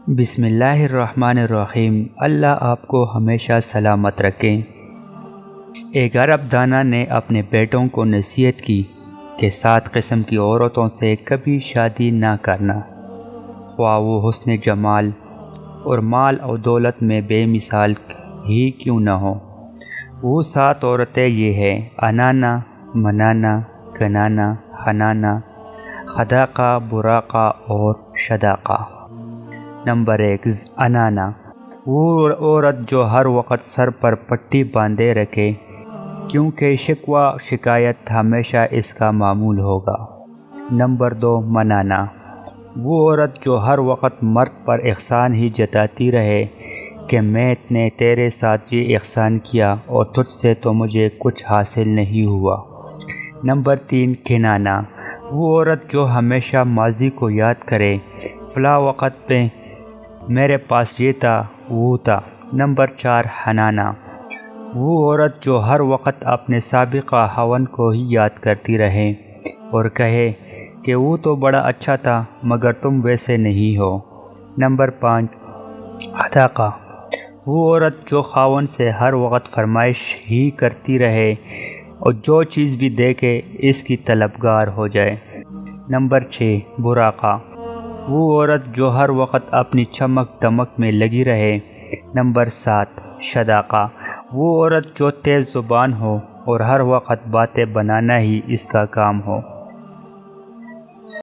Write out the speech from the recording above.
بسم اللہ الرحمن الرحیم۔ اللہ آپ کو ہمیشہ سلامت رکھیں۔ ایک عرب دانا نے اپنے بیٹوں کو نصیحت کی کہ 7 قسم کی عورتوں سے کبھی شادی نہ کرنا، خواہ وہ حسن جمال اور مال و دولت میں بے مثال ہی کیوں نہ ہو۔ وہ 7 عورتیں یہ ہیں: انانا، منانا، کنانا، حنانا، خداقہ، براقہ اور شداقہ۔ نمبر 1، انانا۔ وہ عورت جو ہر وقت سر پر پٹی باندھے رکھے، کیونکہ شکوہ شکایت ہمیشہ اس کا معمول ہوگا۔ نمبر 2، منانا۔ وہ عورت جو ہر وقت مرد پر احسان ہی جتاتی رہے کہ میں نے تیرے ساتھ یہ احسان کیا اور تجھ سے تو مجھے کچھ حاصل نہیں ہوا۔ نمبر 3، کنانا۔ وہ عورت جو ہمیشہ ماضی کو یاد کرے، فلاں وقت پہ میرے پاس یہ تھا وہ تھا۔ نمبر 4، حنانا۔ وہ عورت جو ہر وقت اپنے سابقہ خاوند کو ہی یاد کرتی رہے اور کہے کہ وہ تو بڑا اچھا تھا مگر تم ویسے نہیں ہو۔ نمبر 5، خداقہ۔ وہ عورت جو خاوند سے ہر وقت فرمائش ہی کرتی رہے اور جو چیز بھی دیکھے اس کی طلبگار ہو جائے۔ نمبر 6، براقہ۔ وہ عورت جو ہر وقت اپنی چمک دمک میں لگی رہے۔ نمبر 7، شداقہ۔ وہ عورت جو تیز زبان ہو اور ہر وقت باتیں بنانا ہی اس کا کام ہو۔